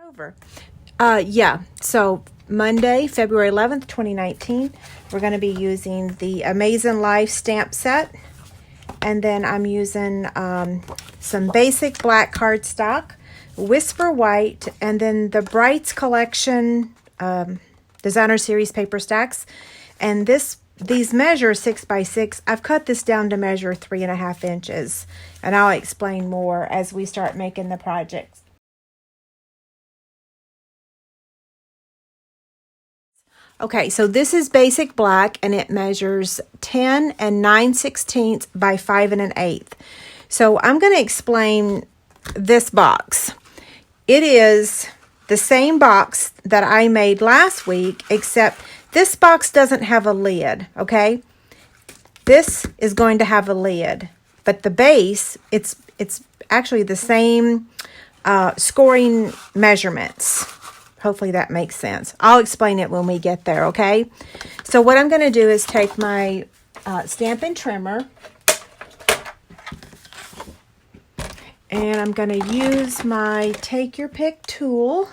Over. Yeah, so Monday, February 11th, 2019, we're going to be using the Amazing Life stamp set. And then I'm using some basic black cardstock, Whisper White, and then the Brights Collection Designer Series paper stacks. And these measure 6 by 6. I've cut this down to measure 3.5 inches. And I'll explain more as we start making the projects. Okay, so this is basic black and it measures 10 and 9/16 by 5 1/8. So I'm going to explain this box. It is the same box that I made last week, except this box doesn't have a lid, okay? This is going to have a lid, but the base, it's actually the same scoring measurements. Hopefully that makes sense. I'll explain it when we get there, okay? So what I'm going to do is take my Stampin' Trimmer, and I'm going to use my Take Your Pick tool,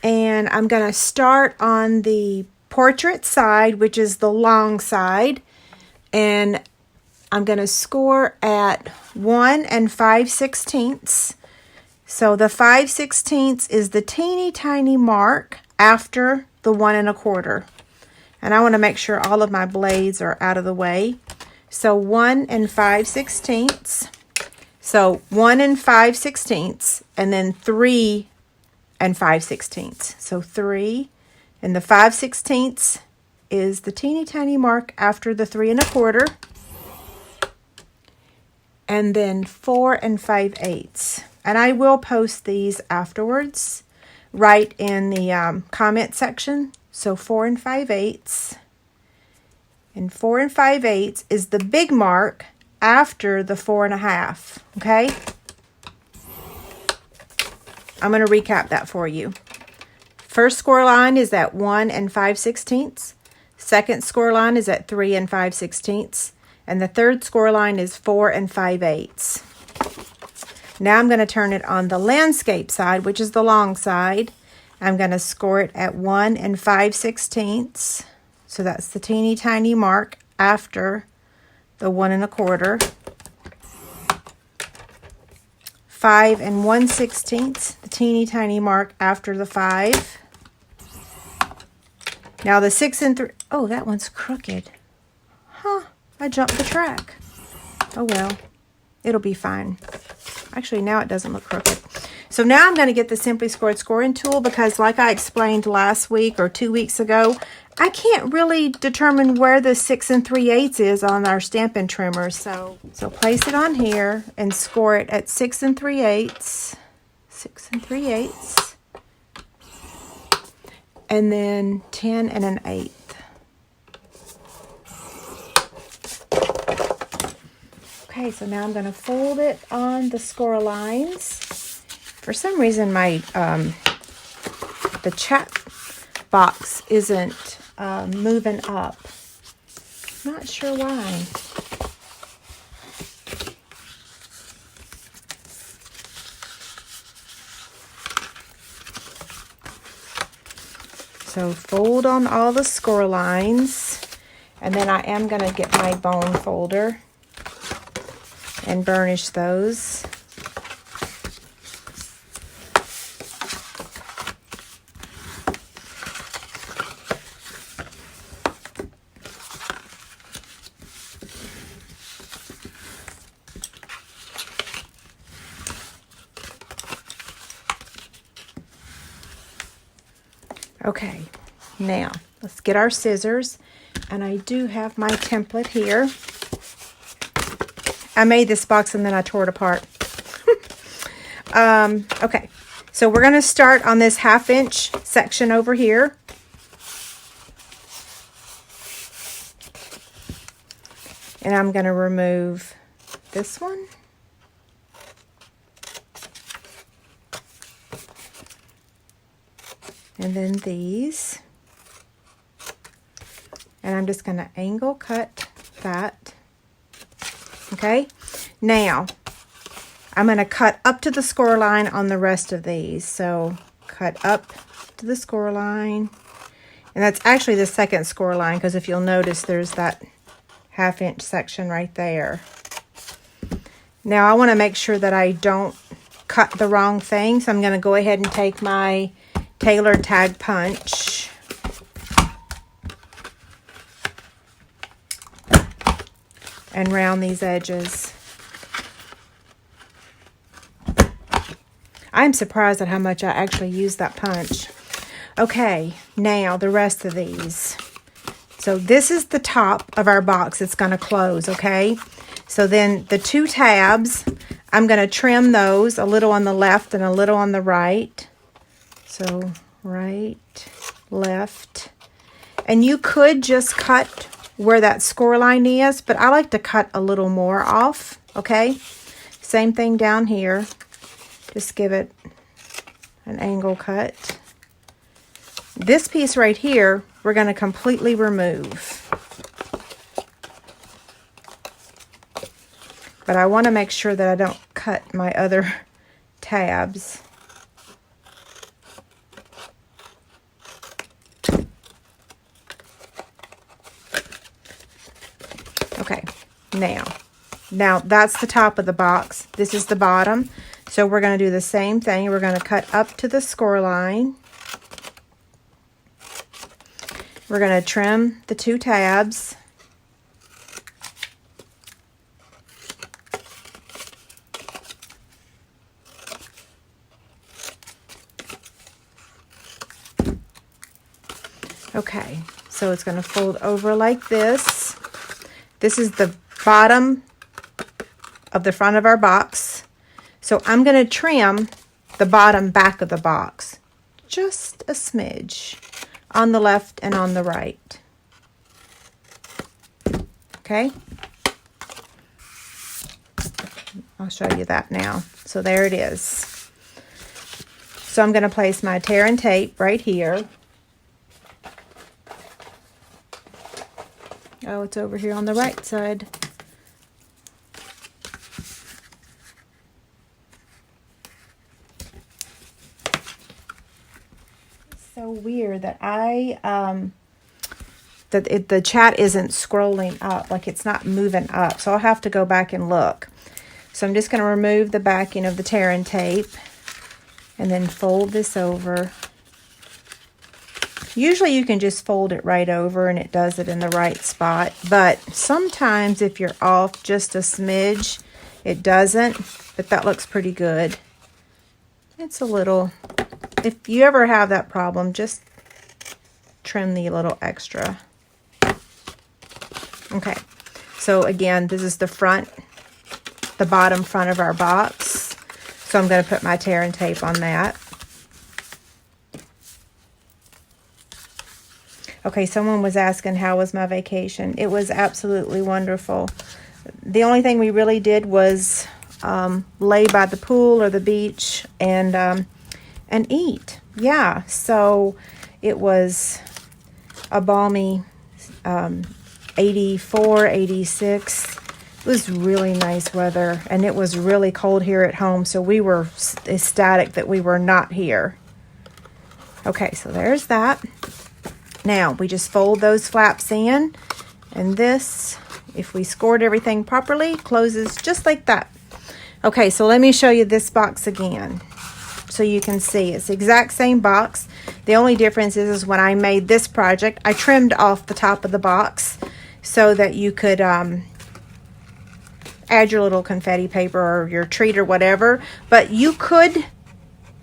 and I'm going to start on the portrait side, which is the long side, and I'm going to score at 1 5/16. So the 5/16 is the teeny tiny mark after the 1 1/4. And I want to make sure all of my blades are out of the way. So 1 5/16. So 1 5/16 and then 3 5/16. So 3 and the 5/16 is the teeny tiny mark after the 3 1/4. And then 4 5/8. And I will post these afterwards, right in the comment section. So 4 5/8. And 4 5/8 is the big mark after the 4 1/2. Okay? I'm going to recap that for you. First score line is at 1 5/16. Second score line is at 3 5/16. And the third score line is 4 5/8. Now I'm going to turn it on the landscape side, which is the long side. I'm going to score it at 1 5/16. So that's the teeny tiny mark after the 1 1/4. 5 1/16, the teeny tiny mark after the 5. Now the 6 3. Oh, that one's crooked. Huh, I jumped the track. Oh well, it'll be fine. Actually, now it doesn't look crooked. So now I'm going to get the Simply Scored scoring tool because like I explained last week or 2 weeks ago, I can't really determine where the 6 3/8 is on our Stampin' Trimmer. So place it on here and score it at 6 3/8. 6 3/8. And then 10 1/8. Okay, so now I'm going to fold it on the score lines. For some reason, my the chat box isn't moving up. Not sure why. So fold on all the score lines, and then I am going to get my bone folder and burnish those. Okay, now let's get our scissors, and I do have my template here. I made this box and then I tore it apart. Okay, so we're going to start on this 1/2 inch section over here. And I'm going to remove this one. And then these. And I'm just going to angle cut that. Okay, now I'm going to cut up to the score line on the rest of these. So cut up to the score line. And that's actually the second score line, because if you'll notice, there's that 1/2 inch section right there. Now I want to make sure that I don't cut the wrong thing, so I'm going to go ahead and take my Taylor Tag Punch and round these edges. I'm surprised at how much I actually use that punch. Okay, now the rest of these. So this is the top of our box. It's going to close, okay? So then the 2 tabs, I'm going to trim those a little on the left and a little on the right. So right, left. And you could just cut where that score line is, but I like to cut a little more off, okay? Same thing down here. Just give it an angle cut. This piece right here, we're going to completely remove. But I want to make sure that I don't cut my other tabs. Okay, now that's the top of the box. This is the bottom. So we're going to do the same thing. We're going to cut up to the score line. We're going to trim the 2 tabs. Okay, so it's going to fold over like this. This is the bottom of the front of our box. So I'm going to trim the bottom back of the box, just a smidge, on the left and on the right. Okay? I'll show you that now. So there it is. So I'm going to place my tear and tape right here. Oh, it's over here on the right side. So weird that the chat isn't scrolling up, like it's not moving up, so I'll have to go back and look. So I'm just going to remove the backing of the tear and tape and then fold this over. Usually you can just fold it right over and it does it in the right spot, but sometimes if you're off just a smidge, it doesn't, but that looks pretty good. It's a little, if you ever have that problem, just trim the little extra. Okay, so again, this is the front, the bottom front of our box. So I'm going to put my tear and tape on that. Okay, someone was asking how was my vacation. It was absolutely wonderful. The only thing we really did was lay by the pool or the beach and eat. Yeah, so it was a balmy 84, 86. It was really nice weather, and it was really cold here at home, so we were ecstatic that we were not here. Okay, so there's that. Now, we just fold those flaps in, and this, if we scored everything properly, closes just like that. Okay, so let me show you this box again so you can see. It's the exact same box. The only difference is when I made this project, I trimmed off the top of the box so that you could add your little confetti paper or your treat or whatever, but you could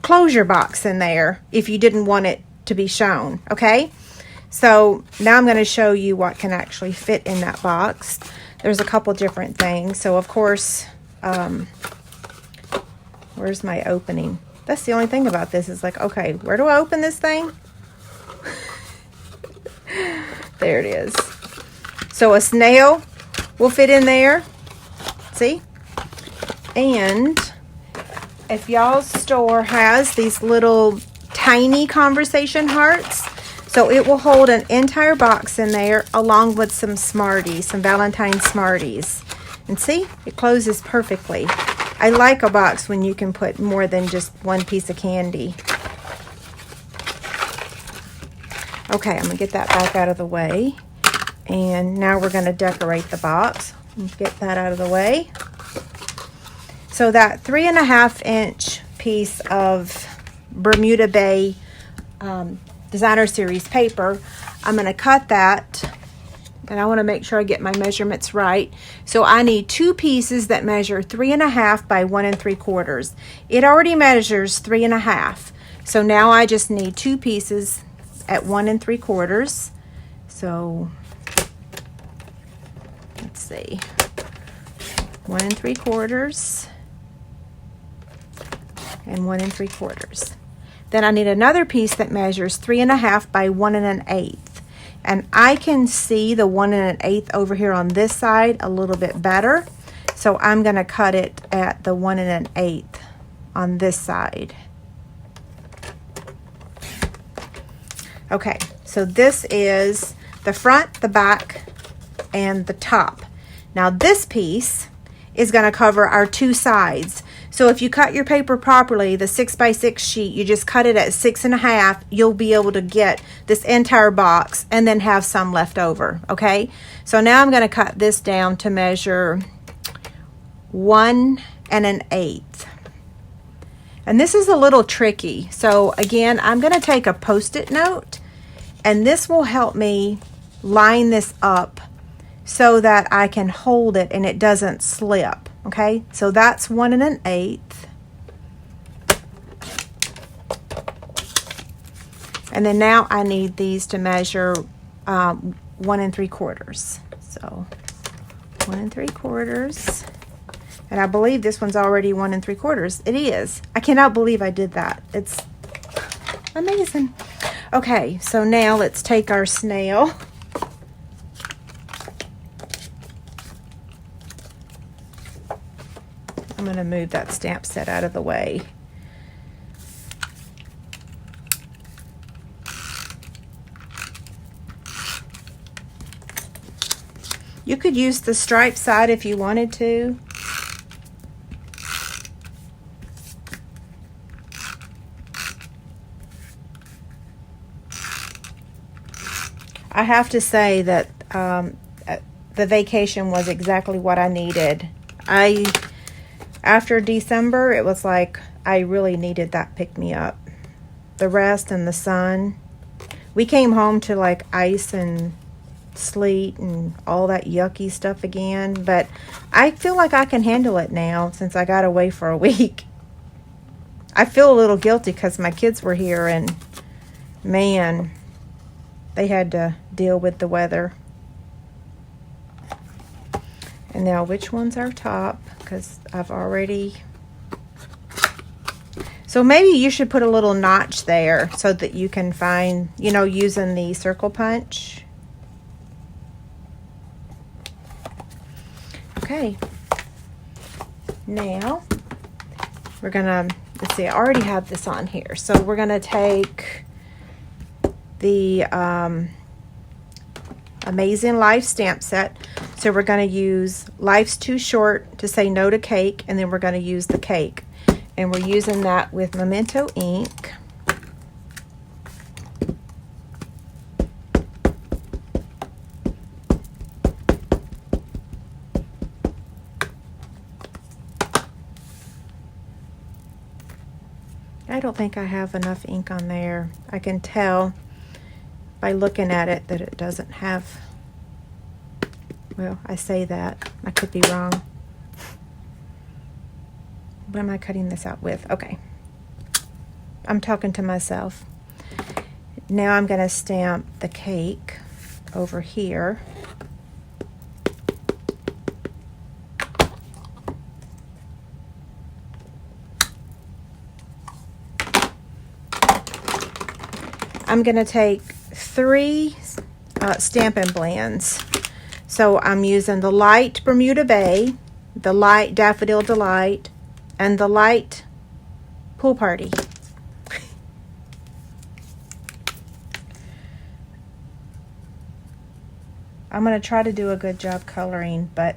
close your box in there if you didn't want it to be shown, okay? So now I'm going to show you what can actually fit in that box. There's a couple different things. So of course, where's my opening? That's the only thing about this is like, okay, where do I open this thing? There it is. So a snail will fit in there. See? And if y'all's store has these little tiny conversation hearts, so it will hold an entire box in there along with some Smarties, some Valentine Smarties. And see, it closes perfectly. I like a box when you can put more than just one piece of candy. Okay, I'm gonna get that back out of the way. And now we're gonna decorate the box. Get that out of the way. So that 3.5-inch piece of Bermuda Bay Designer Series paper, I'm gonna cut that. And I want to make sure I get my measurements right. So I need 2 pieces that measure 3.5 by 1 3/4. It already measures 3.5. So now I just need 2 pieces at 1 3/4. So let's see, 1 3/4 and 1 3/4. Then I need another piece that measures 3.5 by 1 1/8. And I can see the 1 1/8 over here on this side a little bit better. So I'm going to cut it at the 1 1/8 on this side. Okay, so this is the front, the back, and the top. Now this piece is going to cover our 2 sides. So if you cut your paper properly, the 6x6 sheet, you just cut it at 6.5, you'll be able to get this entire box and then have some left over, okay? So now I'm gonna cut this down to measure 1 1/8. And this is a little tricky. So again, I'm gonna take a Post-it note, and this will help me line this up so that I can hold it and it doesn't slip. Okay, so that's 1 1/8. And then now I need these to measure 1 3/4. So 1 3/4. And I believe this one's already 1 3/4. It is. I cannot believe I did that. It's amazing. Okay, so now let's take our snail. I'm going to move that stamp set out of the way. You could use the striped side if you wanted to. I have to say that the vacation was exactly what I needed. After December, it was like I really needed that pick-me-up. The rest and the sun. We came home to like ice and sleet and all that yucky stuff again, but I feel like I can handle it now since I got away for a week. I feel a little guilty because my kids were here and man, they had to deal with the weather. And now which one's our top? Because I've already... So maybe you should put a little notch there so that you can find, you know, using the circle punch. Okay. Now, we're going to, let's see, I already have this on here. So we're going to take the Amazing Life stamp set. So we're going to use Life's Too Short to Say No to Cake, and then we're going to use the cake. And we're using that with Memento ink. I don't think I have enough ink on there. I can tell by looking at it that it doesn't have, well, I say that. I could be wrong. What am I cutting this out with? Okay. I'm talking to myself. Now I'm going to stamp the cake over here. I'm going to take 3 Stampin' Blends. So I'm using the light Bermuda Bay, the light Daffodil Delight, and the light Pool Party. I'm going to try to do a good job coloring, but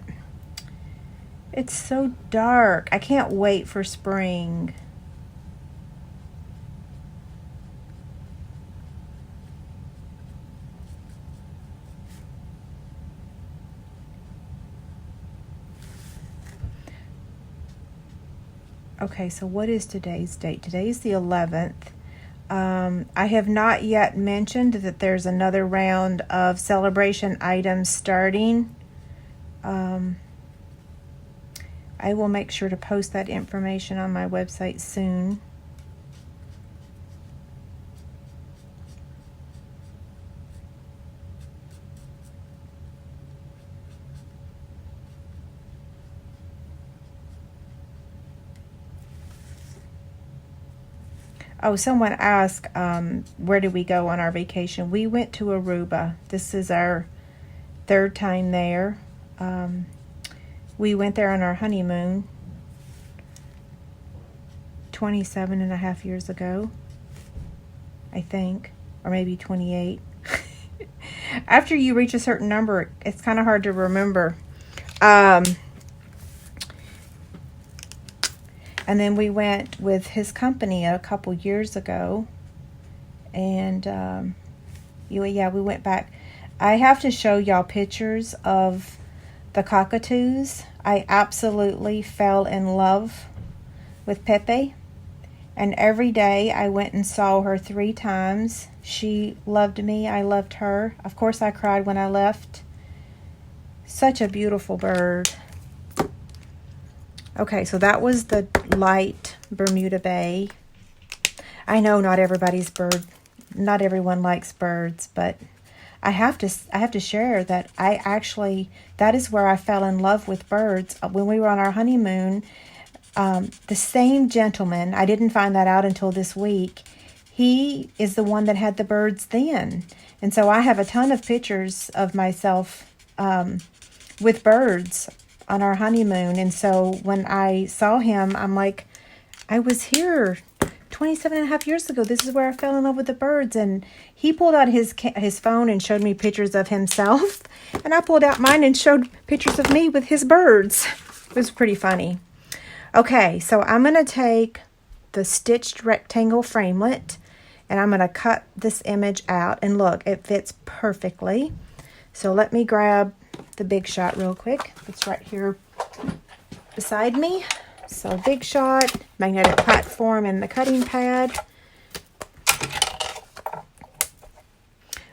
it's so dark. I can't wait for spring. Okay, so what is today's date? Today's the 11th. I have not yet mentioned that there's another round of celebration items starting. I will make sure to post that information on my website soon. Oh, someone asked, where did we go on our vacation? We went to Aruba. This is our third time there. We went there on our honeymoon 27 and a half years ago, I think, or maybe 28. After you reach a certain number, it's kind of hard to remember. And then we went with his company a couple years ago. And, yeah, we went back. I have to show y'all pictures of the cockatoos. I absolutely fell in love with Pepe. And every day I went and saw her 3 times. She loved me. I loved her. Of course, I cried when I left. Such a beautiful bird. Okay, so that was the light Bermuda Bay. I know not everyone likes birds, but I have to share that that is where I fell in love with birds. When we were on our honeymoon, the same gentleman, I didn't find that out until this week, he is the one that had the birds then. And so I have a ton of pictures of myself with birds on our honeymoon. And so when I saw him, I'm like, I was here 27 and a half years ago. This is where I fell in love with the birds. And he pulled out his phone and showed me pictures of himself. And I pulled out mine and showed pictures of me with his birds. It was pretty funny. Okay, so I'm going to take the stitched rectangle framelit and I'm going to cut this image out. And look, it fits perfectly. So let me grab the Big Shot real quick. It's right here beside me. So Big Shot, magnetic platform, and the cutting pad.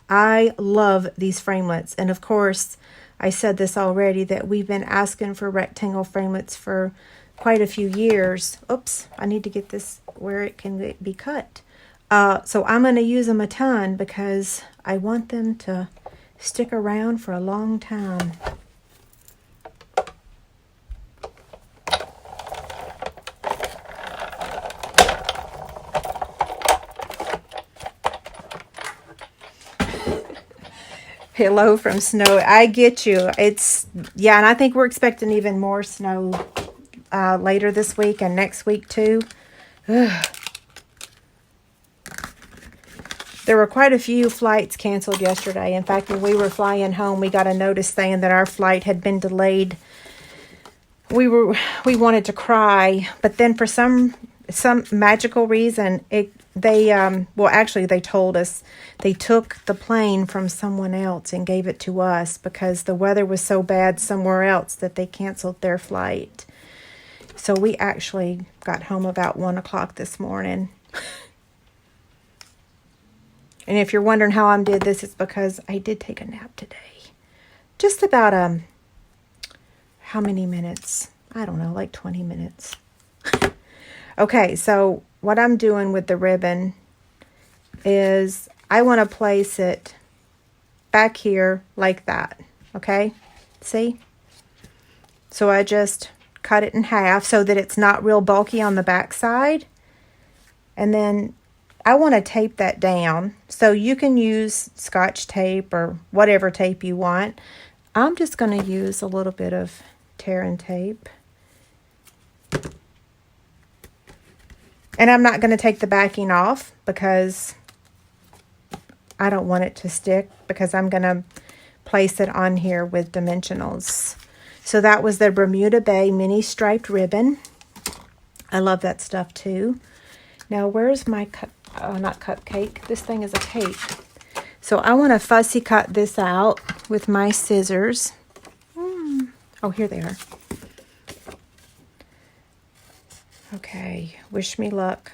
I love these framelits. And of course, I said this already, that we've been asking for rectangle framelits for quite a few years. Oops, I need to get this where it can be cut. So I'm going to use them a ton because I want them to stick around for a long time. Hello from snow. I get you. Yeah, and I think we're expecting even more snow later this week and next week too. Ugh. There were quite a few flights canceled yesterday. In fact, when we were flying home, we got a notice saying that our flight had been delayed. We wanted to cry, but then for some magical reason, they told us they took the plane from someone else and gave it to us because the weather was so bad somewhere else that they canceled their flight. So we actually got home about 1 o'clock this morning. And if you're wondering how I did this, it's because I did take a nap today. Just about, how many minutes? I don't know, like 20 minutes. Okay, so what I'm doing with the ribbon is I want to place it back here like that, okay? See? So I just cut it in half so that it's not real bulky on the back side. And then I want to tape that down. So you can use Scotch tape or whatever tape you want. I'm just going to use a little bit of tear and tape. And I'm not going to take the backing off because I don't want it to stick, because I'm going to place it on here with dimensionals. So that was the Bermuda Bay mini striped ribbon. I love that stuff too. Now where's my not cupcake? This thing is a cake. So I want to fussy cut this out with my scissors. Oh, here they are. Okay. Okay, wish me luck.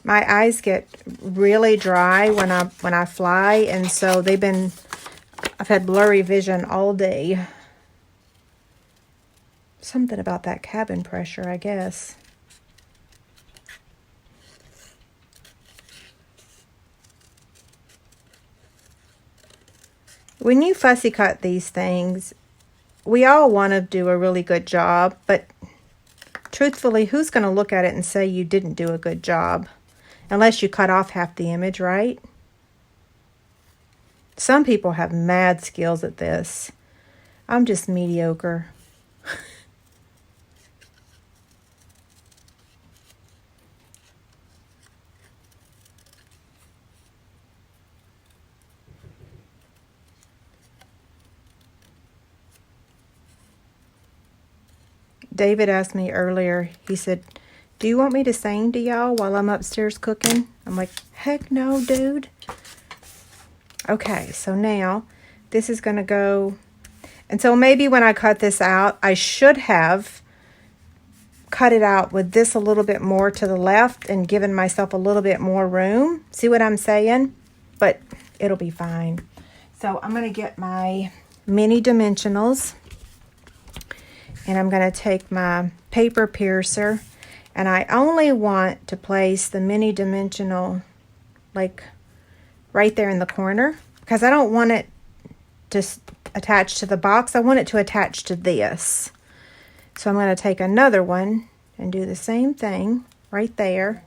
My eyes get really dry when I fly, and so I've had blurry vision all day. Something about that cabin pressure, I guess. When you fussy cut these things, we all want to do a really good job, but truthfully, who's going to look at it and say you didn't do a good job? Unless you cut off half the image, right? Some people have mad skills at this. I'm just mediocre. David asked me earlier, he said, do you want me to sing to y'all while I'm upstairs cooking? I'm like, heck no, dude. Okay, so now this is going to go, and so maybe when I cut this out, I should have cut it out with this a little bit more to the left and given myself a little bit more room. See what I'm saying? But it'll be fine. So I'm going to get my mini dimensionals, and I'm going to take my paper piercer, and I only want to place the mini dimensional like right there in the corner, because I don't want it to attach to the box. I want it to attach to this. So I'm going to take another one and do the same thing right there.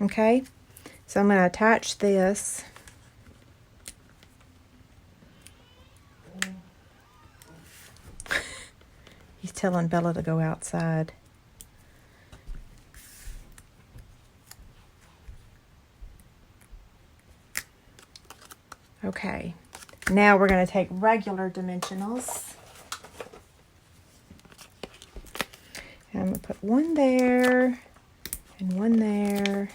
Okay, so I'm going to attach this. He's telling Bella to go outside. Okay, now we're going to take regular dimensionals. And I'm going to put one there, and one there,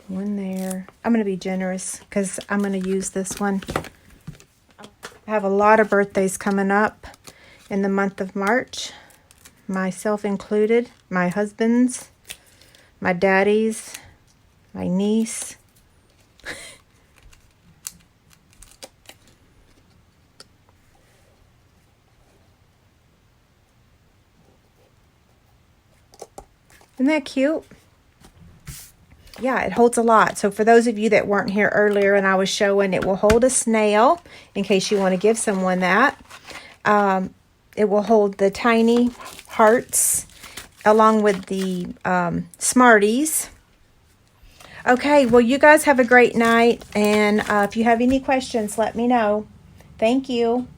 and one there. I'm going to be generous because I'm going to use this one. I have a lot of birthdays coming up in the month of March, myself included, my husband's, my daddy's, my niece. Isn't that cute? Yeah, it holds a lot. So for those of you that weren't here earlier and I was showing, it will hold a snail in case you want to give someone that. It will hold the tiny hearts along with the Smarties. Okay, well, you guys have a great night. And if you have any questions, let me know. Thank you.